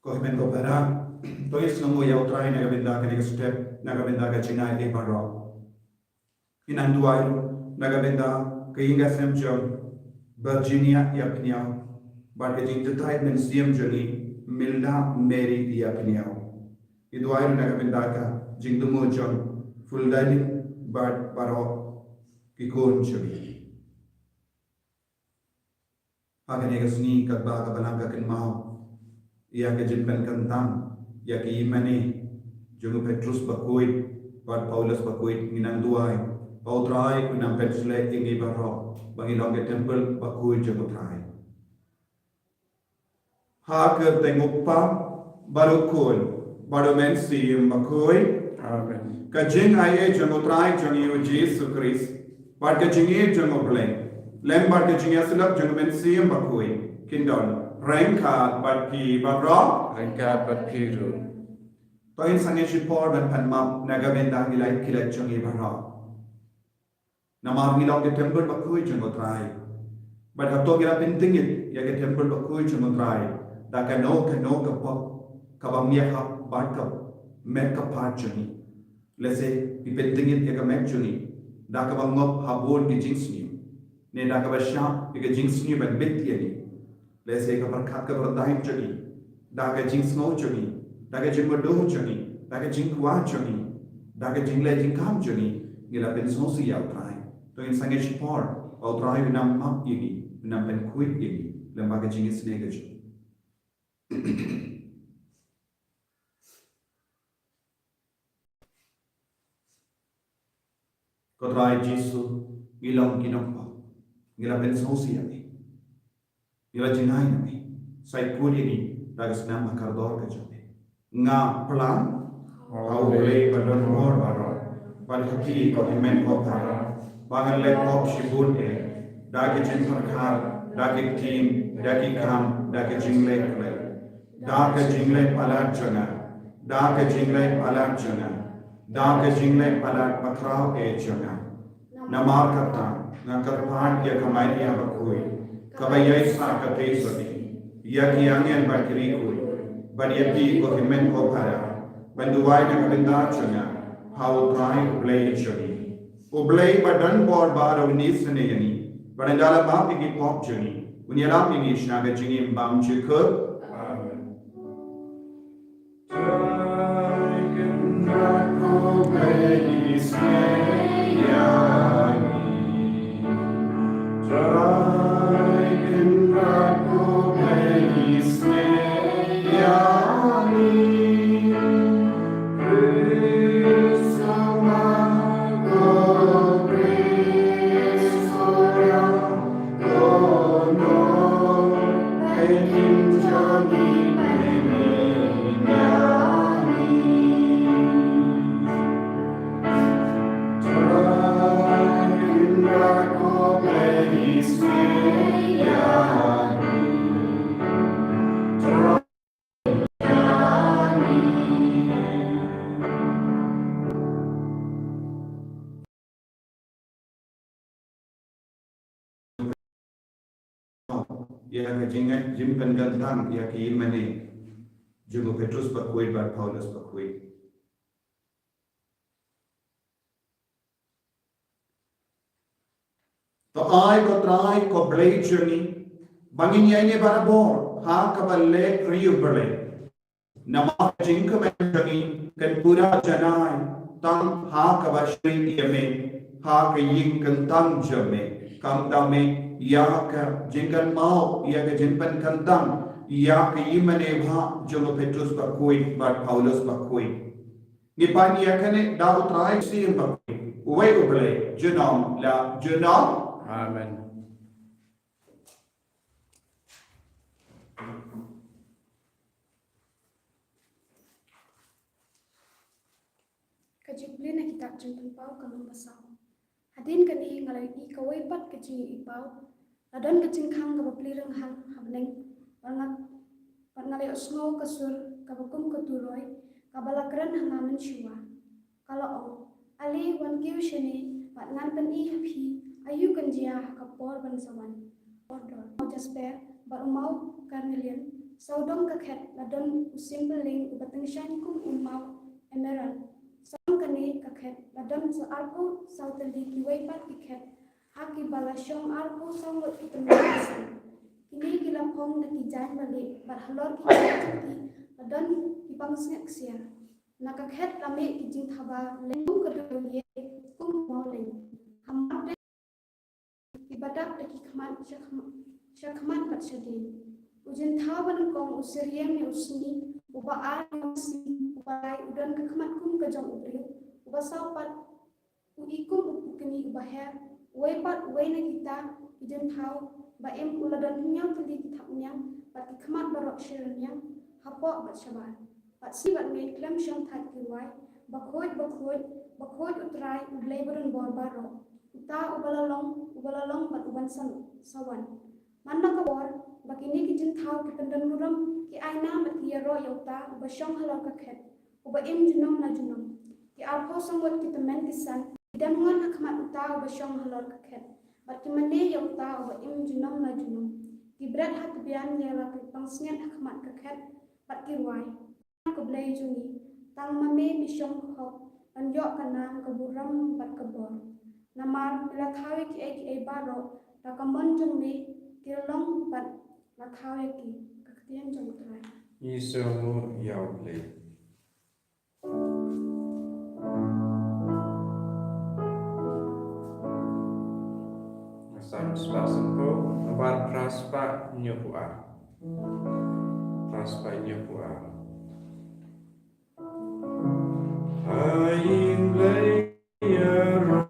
Kohimen ko pera, to is nungu yaw try nagabinda ka step nagabinda ka chinay di baro. Inanduay nagabinda ka inga semjong Virginia yapniyaw, but ka jing detay men siem joni Milda Mary yapniyaw. Iduay nagabinda ka jing dumo jong full dining but baro kikon joni. Akan ega sni kadba ka balanga kin mau. Ia ke jimpen kentang, ia ke imani, jungu Petrus bakui, buat Paulus bakui minang duai, pautrai minang pensle ingi barok, bagi long ke temple bakui jungu trai. Ha ke tengok pa, baru kun, baru mensi bakui, Amen. kajing aye jungu trai jungu Yesus Kristus, buat kajingi jungu bleng, lembar kajingi asilap jungu mensi bakui, kindon. Rengka bat pi babro Rengka bat piru. Toin sange shipor ban pan map nagamenda ngilai kilat chungi baro. Namar ngilong ke temple bakui chungo trai. But hato gira pintingit ya ke temple bakui chungo trai. Da kano ka pop kabang ya hap bat ka mek ka part chungi. Lese ipintingit ya ka mek chungi. Da kabang ngop habon ki jingsni. Ne da kabasya ya ka jingsni ban bit ya ni. Lese ka berkat ka berdahin chungi. Da ka jingsno chungi. Da ka jing berdoh chungi. Da ka jing kuat chungi. Da ka jing le jing kam chungi. Gila pensosi ya utrai. To in sange shipor. Utrai vinam map yigi. Vinam pen kuit yigi. Lembaga jing isnega chungi. Kotrai Jisu. Gilong kinokpa. Gila pensosi ya ni. Gila jingai na ni. Sai kuri ni. Dagas nama kardor ka jome. Nga pelan, au boleh badon mor barot. Bal haki ko imen ko para. Bangan le pop shibun dagi jin parkar, dagi team, dagi kam, dagi jingle kle. Dagi jingle palat jona. Dagi jingle palat jona. Dagi jingle palat patrao jona. Namar kata, ngakarpan ya kamai ya bakui. Kabayai sa katesoni. Yaki angin bakiri kui, bariati ko himen ko para, banduai na kabinda chunga, how try play chuni. Ublay badan bor baro nisane yani, barandala ma pigi pop chuni, unyala pigi shaga chini mbam chikut. Ya kejingan jimpen gantang ya ki imani juga Petrus berkuit bar Paulus berkuit. To ai ko try ko blade journey bangin ya ini barabor ha kaballe riu bale nama jingka journey kan pura janai tang ha kabashri yame ha kayin kantang jame kam dame ya ka jingkan mau ya ka jimpan kantang ya ka imane bha jo Petrus berkuit bar Paulus berkuit ni pani ya kane da utrai si berkuit uwe ubale jenam la jenam. Amen. Kajubli na kita jumpa pau kalung basau. Hadin kani ngalai I kawai pat kajing ipau. Ladon kajing kang kabapli reng hang habneng. Pat ngalai osngo kasur kabakum katuroi kabalakran hangaman syua. Kalau o ali wan kiu shani pat ngan pan I hapi ayu kanjia kapor ban sawan. Order. Jasper bat mau karnelian saudong kakhet ladon usimbeling ubateng shan kum umau emerald saudong kani kakhet ladon sa arpo sauteli kiwai pat kikhet haki balasyong arpo saungot kitemuasan kini kilapong na kijan balik barhalor kijaki ladon kipangsngak sia nakakhet lame kijing thaba lengu kedoye kum mau leng hamap ibadat daki khamat syakhamat bat syadin ujen thaban kong usiriam ya usni uba arsi ubai udan khamat kum kajong ubri uba saupat uikum upukini uba her uepat uena kita ujen thau ba em uladan nyang tuli kitap nyang bat khamat barok shirin nyang hapok bat syabat bat si bat men klam syang that kiwai bakhoj utrai ublai barun bor barok uta ubalalong bat uban sawan manna kabor bakini kijin thau ki pendan muram ki aina mat ki ro yauta uba syong halor ka khet uba im junom na junom ki arpo sangot ki temen kisan dan ngon akmat uta uba syong halor ka khet bat ki mane yauta uba im junom na junom ki berat hat bian yala ki pangsngen akmat ka khet bat ki ruai ka blai jungi tang mame mi syong khok an yo kanam ka buram bat ka bor namar bila thawi ki ai baro ta kamon jung me kilong bat la thawi ki kaktian jung trai Isomu Yaule. Asam sepasempo nabar praspa nyopua. Praspa nyopua. Ain layer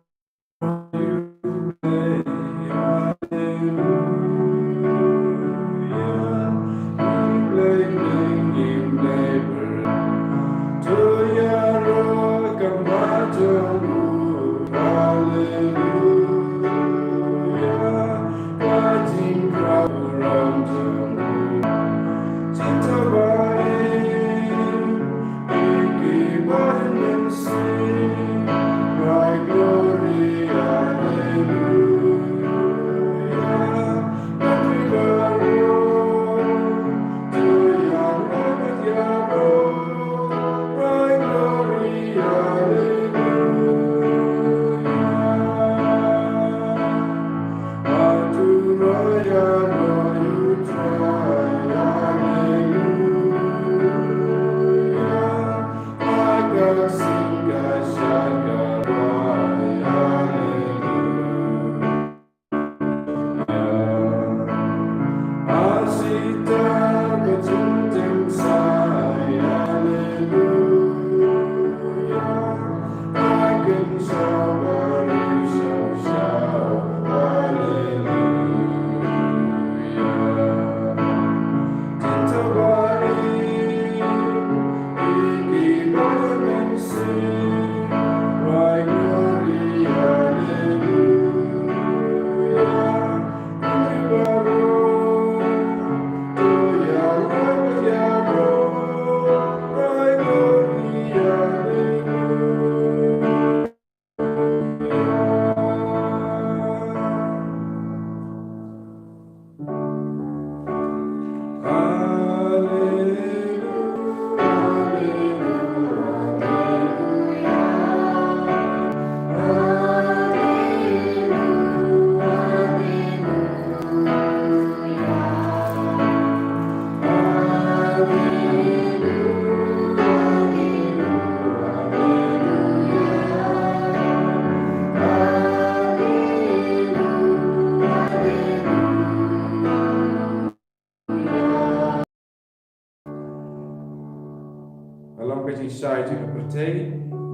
jing sai jing partei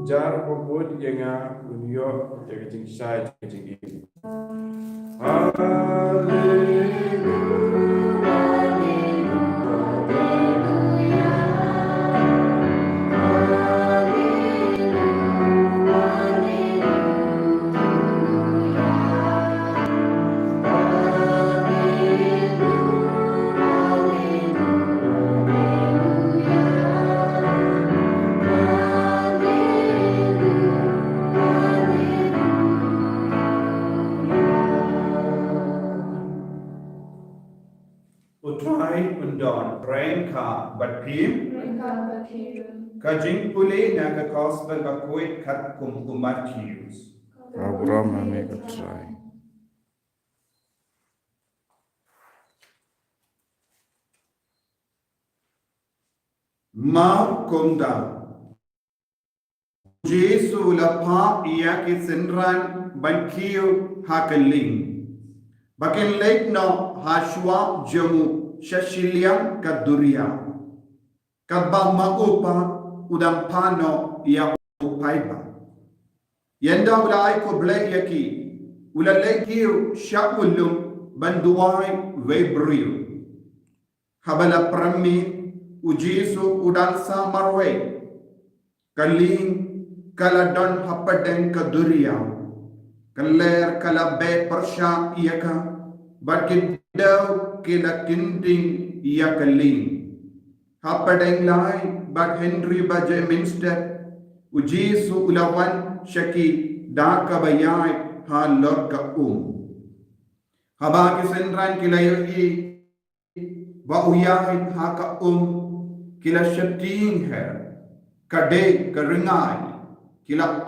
jar pobod yenga unyo jing sai jing ini. Kapim, kajing puli na ka gospel bakuit kat Matthews. Abraham amigo try. Ma kumda. Jesu lapa iya ki sinran bankiyo hakaling. Bakin lake no hashwa jamu shashiliam kaduria. Kabang maupa udang pano iya upaiba. Yenda ulai ko blek yaki. Ula lekiyo syakulum banduai webriyo. Habala prami ujisu udang sa marwe. Kaling kaladon hapadeng kaduria. Kaler kalabe persya iyaka. Bakit daw kila kinding iya kaling. Hapadeng lai bak Henry Baje Minster. Ujisu ulawan syaki daka bayay halor ka Habaki senran kila yogi ba uyahit haka kila syating her kade karingay kila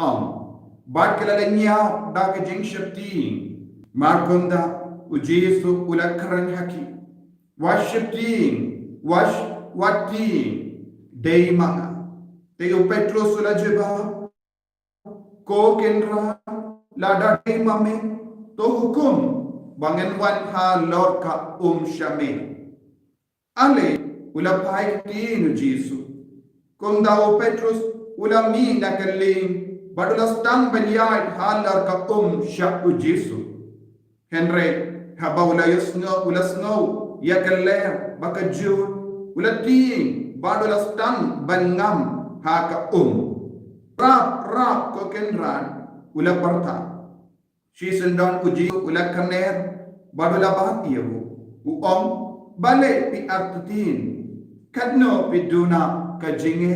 bad kila lenya da ka jing syating markonda ujisu ulakaran haki wash syating wash wati day mga Teo Petros ulajeba ko kenra lada day mame to hukum bangen wan ha lor ka syame ale ulapai tinu Jesu kung daw Petrus ulami na kaling badulas tang balyay ha lor ka sya u Jesu Henry haba ulayos nga ulas nga ya kaler baka June ulating badulas tang bangam haka rap ko kenran ula parta sisendon uji ula kaner badula bahiyo bale pi artutin kadno piduna kajinge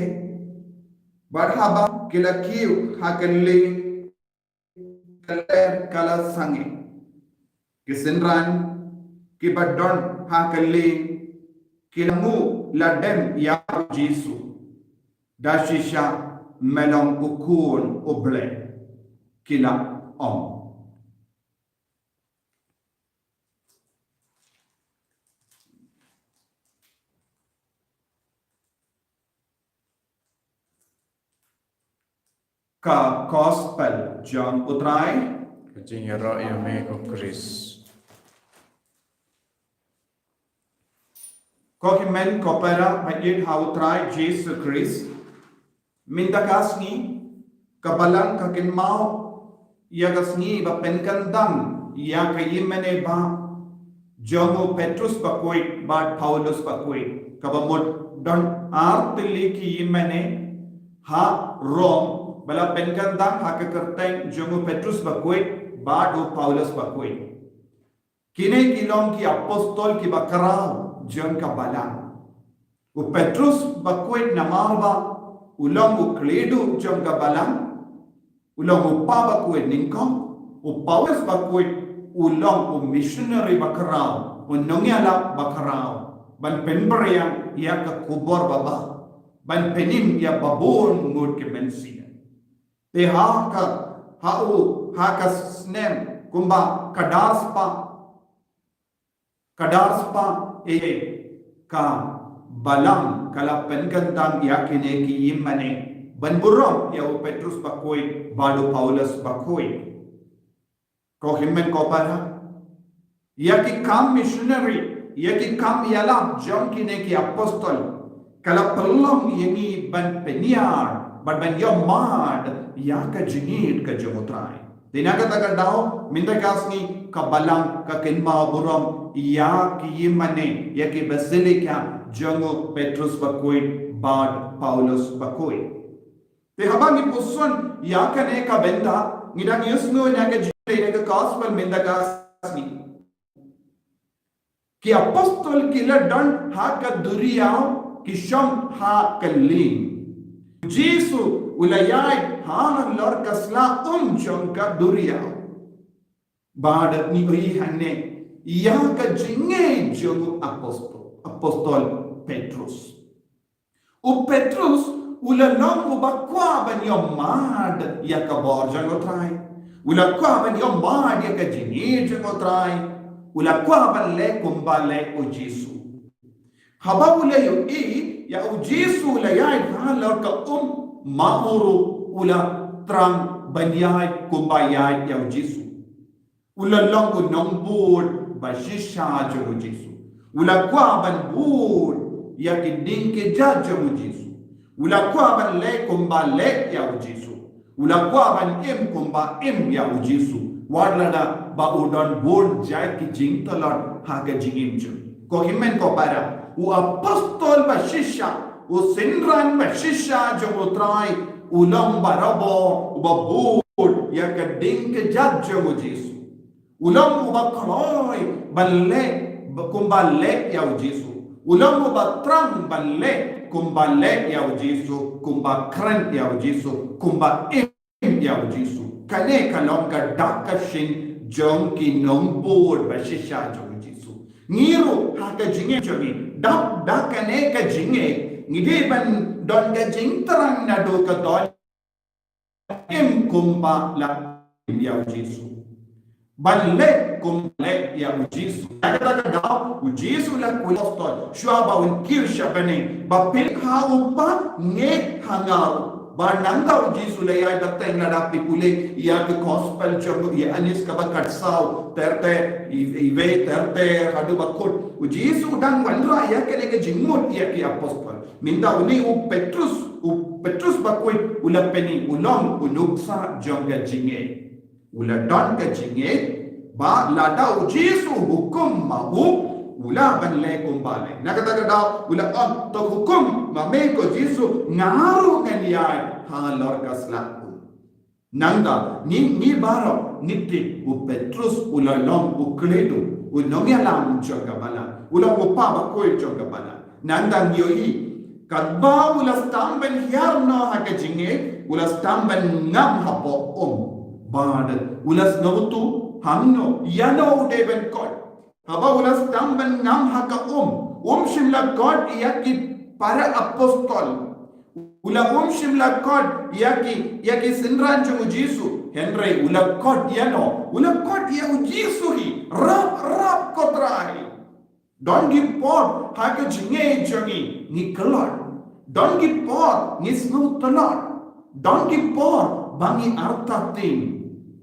barhaba kilakiu hakalli kaler kala sangi kisenran kibadon hakalli kilamu ladem ya Jesu dashisha melong ukun oble kila ka gospel John utrai Kajing ro amigo Chris. ko himen ko para magin hautrai Jesus Christ mintakas ni kabalang kakinmao yagas ni ba penkandang ya kayimene ba Jomo Petrus bakoy ba Paulus bakoy kabamot don artili ki yimene ha Rom bala penkandang ha kakerteng Jomo Petrus bakoy ba do Paulus bakoy kine kilong ki apostol ki bakaraw John kabalang u Petrus bakoy namarba ulang ukledu jom kabalang ulang upaba kuit ningkong Paulus bakuit ulang missionary bakarao nongyala bakarao ban penbariang ia ka kubor baba ban penim ia babon ngut ke mensia te ha ka snem kumba kadarspa ka balang kala penkantang yakine ki yimane banburong ya Petrus bakoy bado Paulus bakoy ko himmen ko para yaki kam missionary yaki kam yala John kine ki apostol kala pelong yengi ban peniar ban yomad yaka jingit ka jomotrai dinaga taga daw mindakasni kabalang kakinma burong yaki yimane yaki basilika Jomo Petrus bakoy bad Paulus bakoy te habang ipuson yakane ka benta ngidang yusno nya ka jile ka gospel mendagas ni ki apostol kila don ha ka duriyaw ki sham ha kaling Jesu ulayay ha lor kasla jong ka duriyaw bad ni oi hanne ya ka jinge jomo apostol Petrus O Petrus, ulalong ubakwa ban yung mad ya ka borjan o try. Ulakwa ban yung mad ya ka jinid o try. Ulakwa ban le kumbale o Jesu. Haba ula yung ya o Jesu la yay halor ka mauro ula trang banyay kumbayay ya o Jesu. Ulalong unong bud ba shisha jo o Jesu. Ulakwa ban bud ya kiding ke jaja mo Jesu. Ulakwa ban le kumba le ya o Jesu. Ulakwa ban kumba ya o Jesu. Wadla na ba udon bol jai ki jing talon haga jingim jo. Ko himen ko para u apostol ba shisha u sinran ba shisha jo mo try ulang barabo ba bol ya kiding ke jaja mo Jesu. Ulang ba kaloy ban le kumba le ya o Jesu. Ulang mo ba trang balle kumbale ya Jesu kumba kran ya Jesu kumba ya Jesu kane kalong ka dakashin jong ki nong board ba shisha jong Jesu ngiru haka jinge jogi dakane ka jinge ngide ban don ka jing terang na do ka don kumba la ya Jesu balle kumle ya Jesu kada kada Jesu la kulostol shua ba un kirsha bane ba pil ha upa nge hangaru ba nanga Jesu la ya dakta ngada pipule ya ke gospel jogo ya anis ka ba katsau terte ive terte hadu ba kut Jesu dang wanra ya ke ke jingmut ya ki apostol minda uni Petrus ba koi ulapeni ulong unuksa jonga jinge ula don ka jinge ba lada Jesu hukum mahu ula ban le kumbale nakata kada ula on to hukum ma me ko Jesu ngaru nganiai halor kaslaku nanda ni baro nitti u Petrus ula long u kledu u nongyalam joga bala ula upa ba koi joga bala nanda yoi kadba ula stamben hiarno haka jinge ula stamben ngam hapo bad ulas nautu hamno yano deben god haba ulas tamban ngam haka shimla god yaki para apostol ula shimla god yaki sinran jo Jesu henry ula god yano ula god ya Jesu hi rap kotrai don't give pot haka jinge jongi ni kalot don't give pot ni snu talot don't give pot bangi arta ting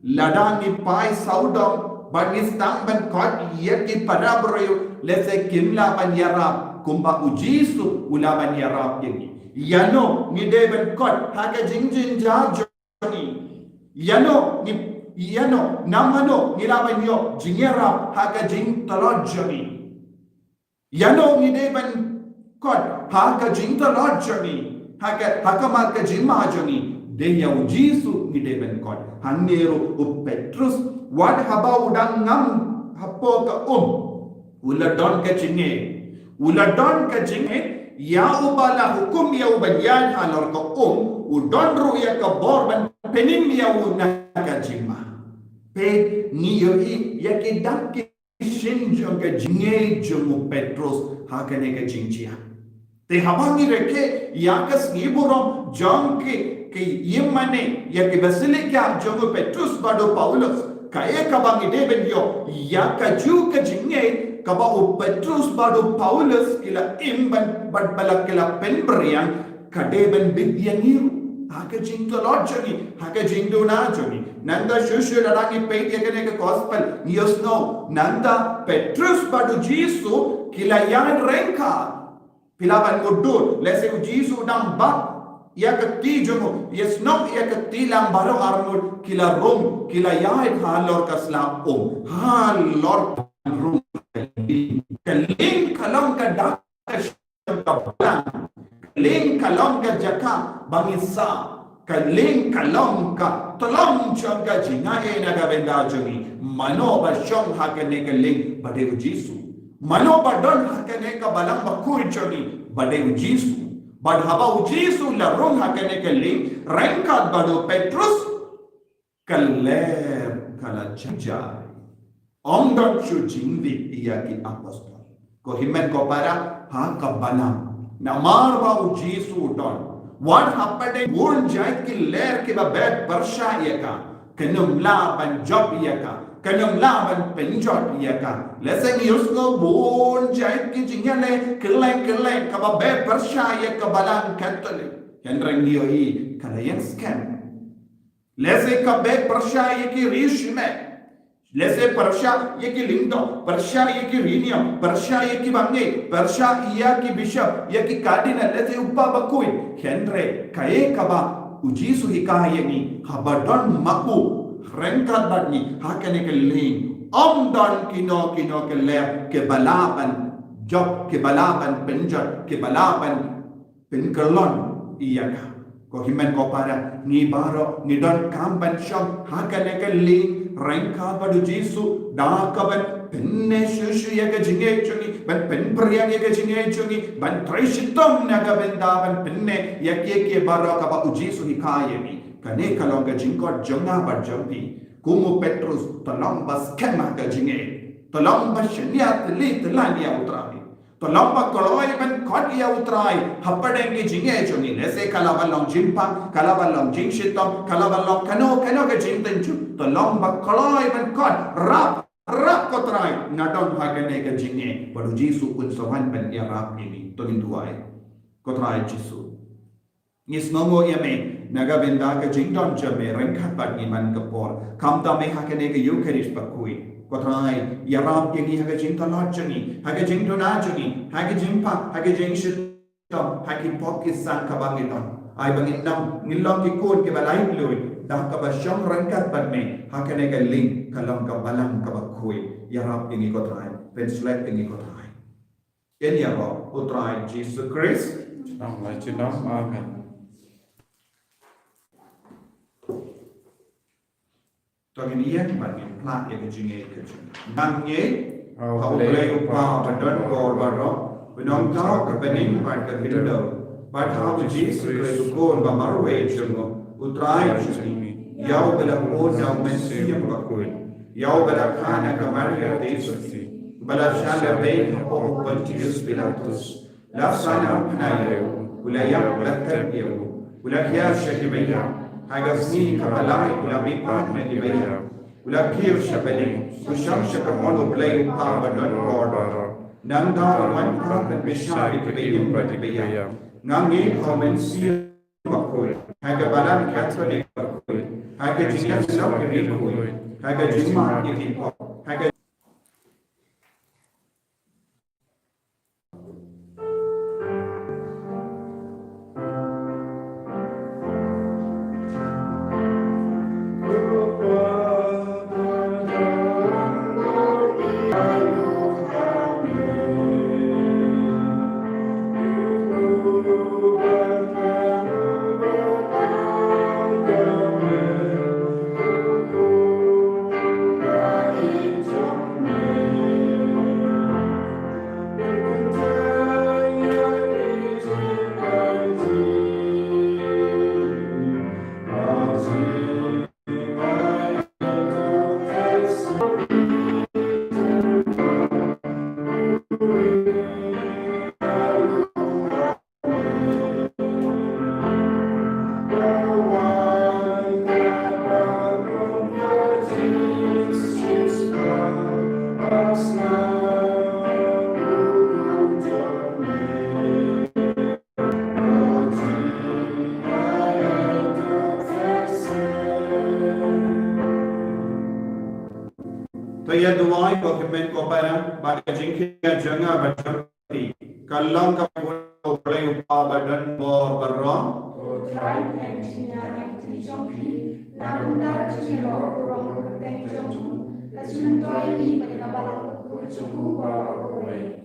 ladangi pai saudong bangis tamban kot yaki parabrayo lese kimla banyarap kumba Jesu ula banyarap yaki yano ni deben kot haga jingjin jajoni yano namano nilabanyo jingerap haga jing talojoni yano ni deben kot haga jing talojoni haga marka jing majoni Deya Jesu ni deben God. Hanero u Petrus wad haba udang ngam hapo ka uladon ka jinge ya ubala hukum ya ubanyan halor ka udon ru ya ka borban penim ya una ka jima pe ni yo ya ke dak shin jong ka jinge jong Petrus hakane ka jingjia te habangi reke ya ka sniburom jong ke yemane ya ke basilika jogo Petrus bado Paulus kaya kabang ideben yo ya ka ju ka jinge kaba o Petrus bado Paulus kila imban bad balak kila penbrian kadeben bidyangiru haka jingto lodjoni haka jingdo na joni nanda shushu ladangi peit yakane ka gospel niosno nanda Petrus bado Jesu kila yan renka pilaban mudur lese Jesu dang bak ya kati jomo yes no ya kati lang baro armod kila rom kila yaid halor kaslam halor rom kaling kalong ka dak kaling kalong ka jaka bangisa kaling kalong ka tolong changa jingae na gabenda jogi mano ba shong hakane kaling bade Jesu mano ba don hakane ka balang bakul jogi bade Jesu Bad haba Jesu la rong hakane keling rengkat bado Petrus kaler kala chajai ondon chu jingdi iya ki apostol ko himen ko para ha ka balang Namarba u Jesu don. What happened? Won jait ki ler ki ba bed barsha yaka. Kanum laban job yaka. Kanum laban penjot yaka. Leseng yusno won jait ki jingale keleng ka ba bed barsha yaka balang katole. Kendreng dio I kalayan scam. Lese ka bed barsha yaki rishme. Lese Persha ye ki lindo, Persha ye ki rinium, Persha ye ki bange, Persha iya ki bishop, ye ki cardinal, lese uppa bakui, Henry, kaye kaba, ujisu hikaye ni, habadon maku, renkat badni, hakane ke ling, don kino ke le, ke balaban, job, ke balaban penjat, ke balaban penkelon iyaka. Ko himen ko para ni baro ni don kamban shop hakane ke ling Rengka pada Jesu dah kaban penne shushu ya ke jinge chungi ban pen priya ya ke jinge chungi ban trishitom na ka benda ban penne ya ke baro ka ba Jesu hikaye ni kane kalong ka jingko jonga ba jompi kumu Petrus tolong bas kema ka jinge tolong bas shenya tli tlania utrahi tolong ba koloi ban khot ya utrai hapadeng ke jinge chungi lese kalabalong jimpa kalabalong jingshitom kalabalong kano ka jingten chu tolong ba koloi ban khot rap kotrai nadon hagane ka jinge padu Jesu un sawan ban ya rap ini tolin duai kotrai Jesu ngis nongo yame naga benda ka jingdon jame rengkat bat ni man kapor kamta me hakane ka eucharist bakui Kotrai, Yarab Yagi Hagajin Talajani, Hagajin Donajani, Hagajin Pa, Hagajin Shitom, Hagin Pokis San Kabangiton. I bangin nam, Nilong Kikun Kibalai Lui, Dakaba Shom Rankat Badme, Hakanega Link, Kalanka Balang Kabakui, Yarab Yagi Kotrai, Penslap Yagi Kotrai. In Yarab, Utrai, Jesus Christ. Amen. Togin iyan bagin plat ya kejinge kejing. Nangye au play upa badon kor baro benong tau kepening pada kehidupan. Pada Jesus Kristus kon bamarwe jungo utrai jungi. Yau bela kon yau mensi yang bakul. Yau bela kana kamaria Yesusi. Bela shala bain o Pontius Pilatus. La sana pnayo. Ulayam latabyo. Ulakya shakibaya. Hagasni kapalai ulabi pat medibaya ulakir shabeli usham shakamono play pa badon kordo nanda wan prap bishari kibiyim badibaya ngangi komensi bakul hagabalan catholic bakul hagajingan sab kibikul hagajima ikipo hagaj Taya duai ko kemen ko para bagajing kia janga bajampi kallang ka ko play upa badan mo barro O trai and Tina and Tijonki, Narunda Chilo, Rong, Thank you, as you enjoy me, but in a battle, which you go away.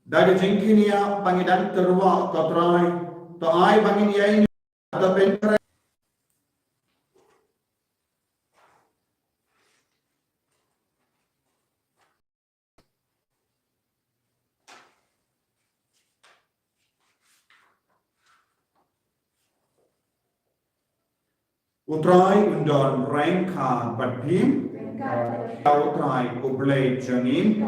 Dagajing kinia pangidan terwa ko try to ay bangin yai ada pentre Utrai undon rengka badpim Utrai ublay jangin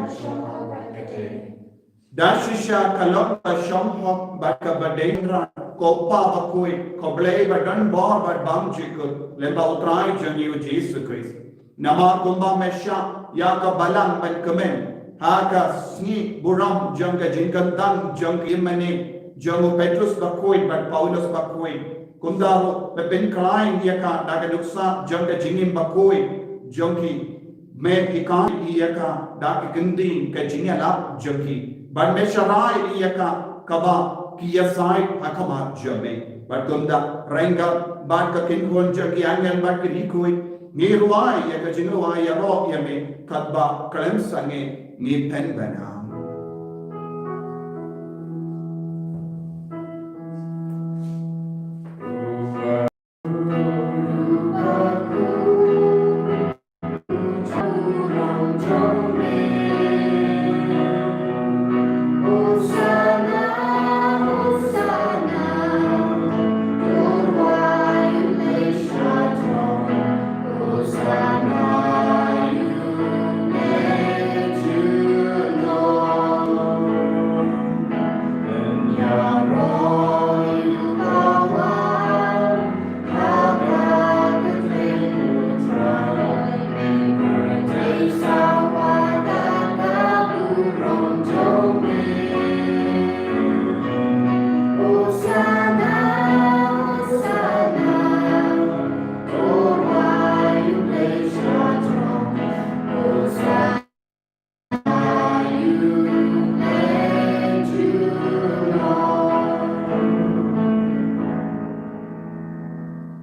Dashisha kalok ka shomhok bat ka badendra ko pa bakoi ko blei badan bor bat bang chikut lemba utrai jangiu Jesus Christ. Nama kumba mesha ya ka balang ban kemen ha ka sni buram jang ka jinkantang jang imane jangu Petrus bakoi bat Paulus bakoi kundaro pe pen klain ya ka daga nuksa jang ka jingim bakoi jangki me ikan iya ka daga gending ka jingala jangki Ban mesharai iyaka kaba kiyasai hakama jame. Batunda renga bat ka kinhon jaki angan bat kirikui ni ruai iyaka jinruai yaro yame kadba kalem sange ni pen bana.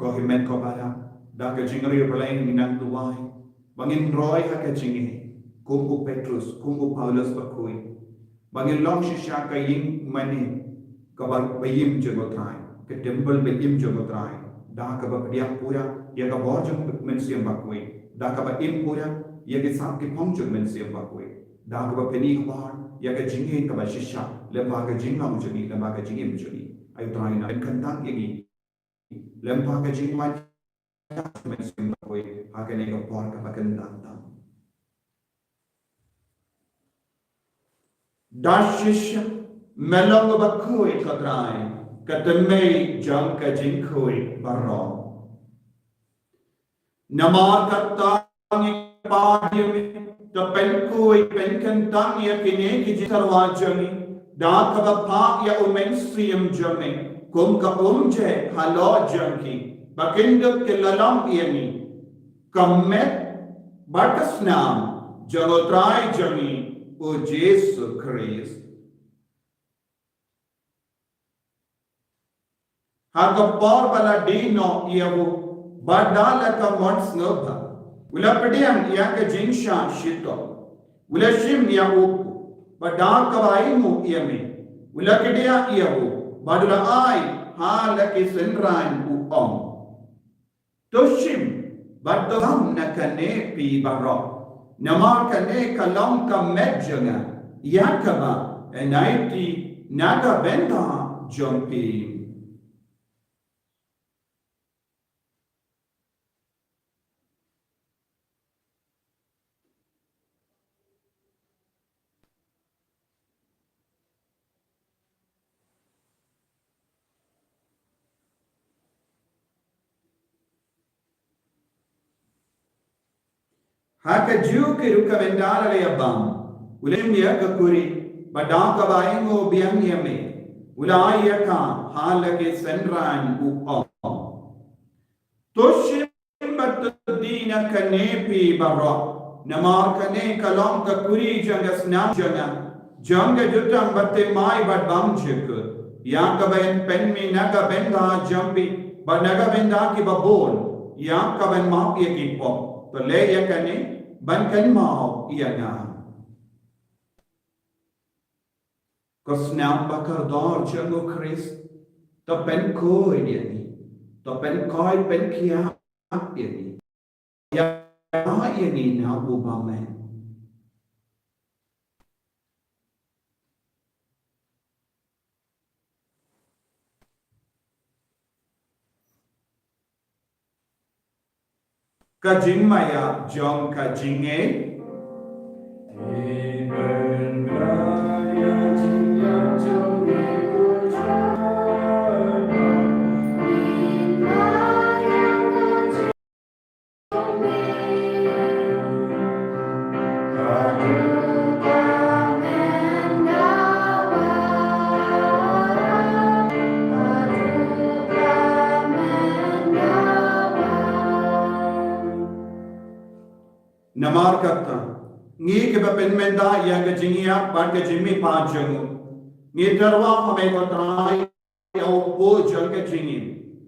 Kohimen ko para daga jingri berlain minang tuai bangin roy haka jingi kumbu Petrus kumbu Paulus bakui bangin long shisha ka ying mani kabar bayim jagotrai ke temple bayim jagotrai da ka ba dia pura ya ka bor jang men siam bakui da ka ba im pura ya ke sam ke phong jang men siam bakui da ka ba peni kbar ya ka jingi ka ba shisha le ba ka jingam jani le ba ka jingim jani ayu trai na kantang yegi lempa ka jingman mensim bakoi hakene ka por ka bakandanta dashish melong bakoi kadrai katmei jam ka jinkoi barro namar katangi padyami to penkoi penkantang ya kine ki jitarwajami da ka pa ya umensium jami kum ka umje halo janki bakinduk ke lalam iani kammet batasnam jagotrai jami o Jesus Christ hakapor bala dino iawu badala ka mons nobha ulapediam ya ka jinsha shito ulashim ya upu badal ka waimu iami ulakedia iawu badula ai halaki senran uom toshim badam nakane pi barok namar kane kalam ka medjanga yakaba enaiti naga benda jompi haka jiu ke ruka vendala le abam ulim ya ka kuri badaka baingo biang yame ulaya ka halake senran u om toshim bat dina kanepi barok namar kane kalom ka kuri janga snam janga jutam batte mai bat bam chik ya ka ben pen mi naga benda jambi banaga benda ki babon ya ka ben ma ye ki pop to le ya kane ban kan mau ia nga ko snam bakar dor jango Christ to pen ko dia ni to pen koi pen kia dia ni ya ia ni na bu ba men ka jing maya jong ka jinge Iben raya namar kata ngi ke ba pen menda ya ke jingia ba ke jimi pa jangu ngi tarwa hame ko trai au po jang ke jingi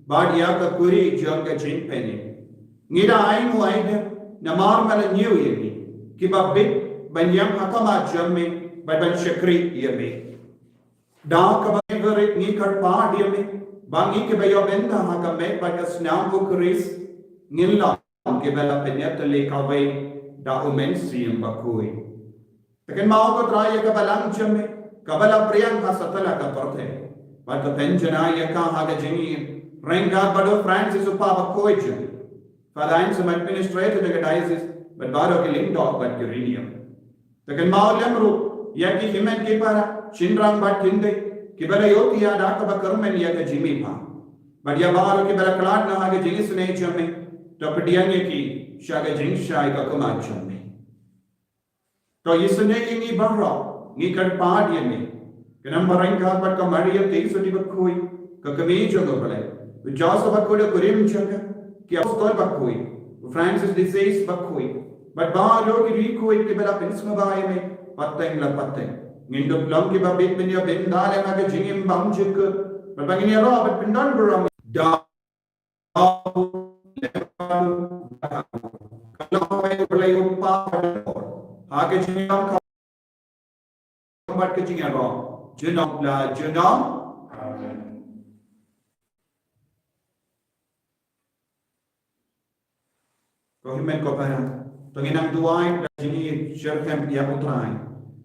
ba dia ka kuri jang ke jing peni ngi da ai mu ai de namar mala new ye ki ba bit ban yang hakama jamme ba ban shakri ye me da ka ba verit ni kar pa dia me bangi ke ba yo benda hakame ba ka snam ko kuris ngilla ke bela penyat le ka vai da umen siam bakui tekan mau ko trai ka balang jamme ka bala priyan ka satala ka torte ba ka penjana ya ka ha ga jingi renga bado francis upa bakoi jamme Fadain some administrator the diocese, but baro ke link dog but uranium. The can lemru, yaki himen kipara, chinrang but kinde, kibara yotia daka bakarman yaka jimmy pa. But yabaro kibara klat na haga jingis nature me, topadianaki, shaga jing shai kakumachum me. To yisane ni barra, ni kar padian me. Kanambaranka but kamaria takes a tibakui, kakamijo gobale, with Joseph Akuda Kurim Chaka. कि अपोस्तल बकोई Francis dishes बकोई बट बारो की रिकोई के बेला पिंस में बाय में पत्तें ला पत्तें निंदो प्लम के बाबेत में या बेंदाले में के जिंगिम बामजिक बट बगिनी रो बट पिंडन बुरम डा कलो में बले उपा आगे जिंगम का बट के जिंगम रो जिनम ला जिनम Kohimen kopera. Tonginang duay da jini sherkem ya utrai.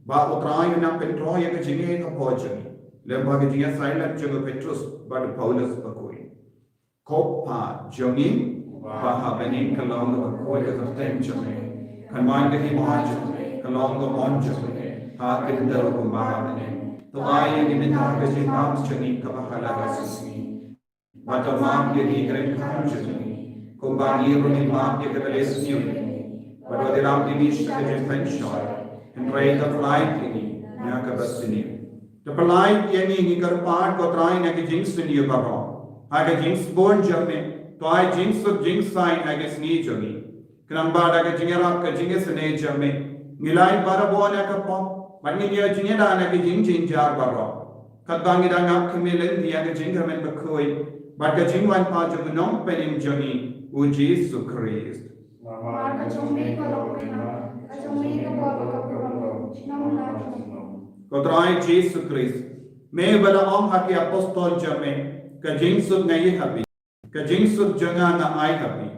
Ba utrai na petro ya ke jini ka poje. Lemba ke jini silent jogo Petrus ba de Paulus bakoi. Kopa jongi ba ha benin kalong bakoi ka tem jome. Kan ke hi jome. Kalong ko mon jome. Ha ke ndar ko ba benin. To ay ni min ha ke jini kam jongi ka ba hala gasni. Ba to mam ke ni kren kam jongi. Kumbani runi maam ke kebeles niu, pada dalam ini sebagai pensiun, entrai terpelai ini, nak kebas ini. Terpelai ini ngiker part ko trai nak jinx niu bapa, aga jinx born jamme, to ai jinx of jinx sign aga sni jami. Kenamba aga jingera ke jinx ne jamme, ngilai para bo nak kapa, bani dia jingera nak jinx jar bapa. Katbangi dah nak kemilen dia aga jingera men berkoi, bagi jingwan pa jam nom penim jami. O Jesus Christ. Kotrai Jesus Christ. Me bala om haki apostol jame ka jingsut ngai habi. Ka jingsut janga na ai habi.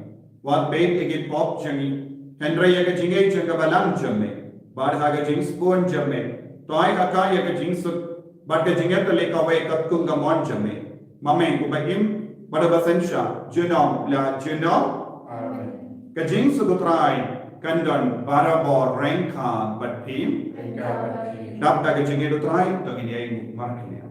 Wat bait ege pop jangi. Henry ya ka jingai janga balang jame. Bad haga jings pon jame. To ai haka ya ka jingsut bad ka jingai to leka way katkung ga mon jame. Mame ko ba im pada basensya jenong la jenong kajing sudutrai kandan barabor rengka batim dap ta kajing edutrai to ini ai markine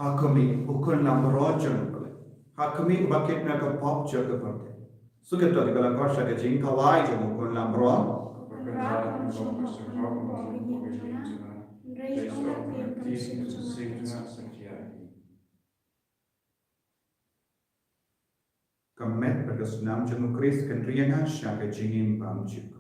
hakumi ukun lam rojan pale hakumi bakit na ka pop jaga parte suget to dikala kosha ke jing kawai jo ukun lam ro kamet pada senam jemu kris kendriana syaga jingim pamjuk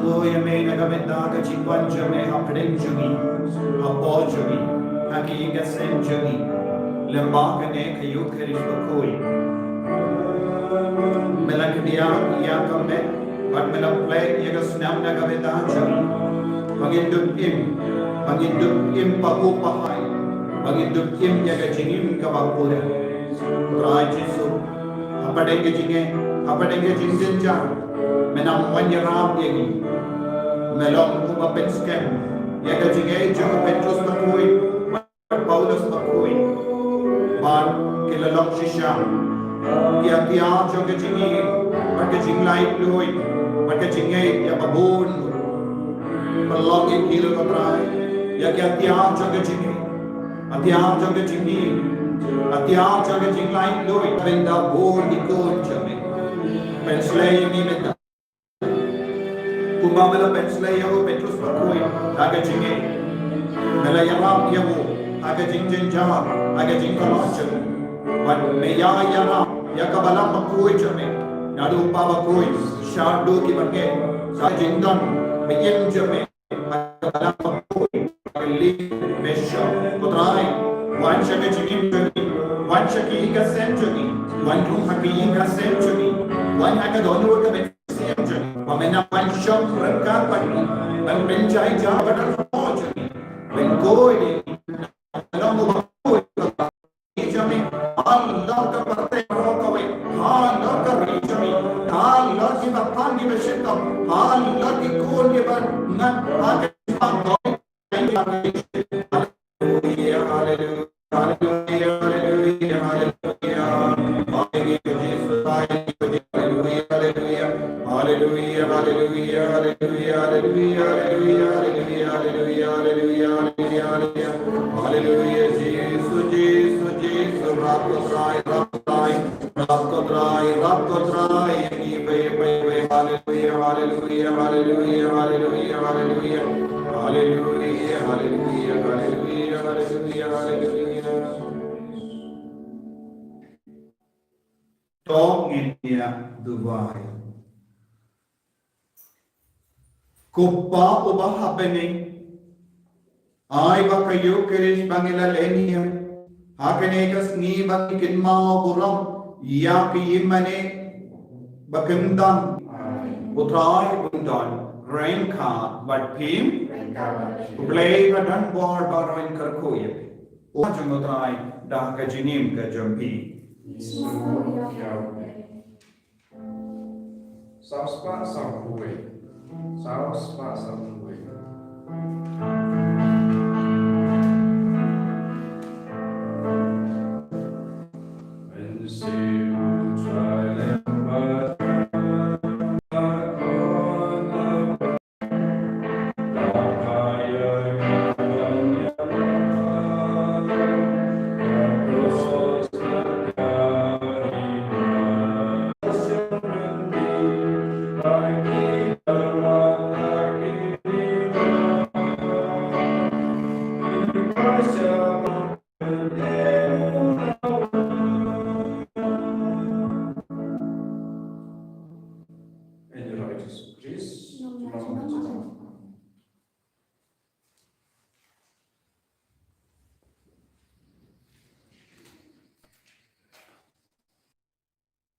Oh ya me na gabenda ka chingwan jame hapdeng jami apol jami haki ka sen jami lamba ka ne kayu kharis bakoi melak dia ya kamme but melak play ya ka snam na gabenda jami panginduk im paku pahai panginduk im ya ka jingim ka bakura rai jisu apdeng ke jingin ja menam wanyaram yegi melong kuma penskem ya ka jingai jang Petrus bakoi Paulus bakoi bar kilalok shisha kia jang ke jingi bar ke jinglai loi bar ke jingai ya babun balong in kilo katrai ya kia jang ke jingi jang ke jingi jang ke jinglai loi benda bor dikon jame penslay ni meta kumamela penslay yo Petrus bakoi aga jingi mela yaram yawo aga jingjin jama aga jingkalacham but me yaram yakabala bakoi jame nadu pa bakoi shadu ki bange sa jingdan me yem jame akabala bakoi li mesha kotrai wan shake jingim jami wan shake ga century wan rum haki ga century wan aga donu ka Pamena mansyam rekat pagi dan pencai jabat al-fajri Bengkoi Dalam mubakui Ijami Allah ka partai Rokawi Allah ka rijami Allah ki bapangi besyikam Allah ki kun ki ngat Hati pangkoi Hallelujah Hallelujah Hallelujah Hallelujah Hallelujah Hallelujah, hallelujah, hallelujah, hallelujah, hallelujah, hallelujah, hallelujah, hallelujah, hallelujah, hallelujah, Jesus, Jesus, Jesus, Rakotrai, hallelujah, hallelujah, hallelujah, hallelujah, hallelujah, hallelujah, hallelujah, hallelujah, hallelujah, hallelujah. Tong India, Dubai. Kupa uba happening. Ay ba kayo kirish bangila lenium. Hakenekas ni bakikin mao buram. Yaki yimane bakindan. Utray bundan. Rain ka but him. Play badan bor baroin karkoye. Ujung utray dah kajinim ka jampi. Sauspa sampuwe. Sauspa sampuwe. And say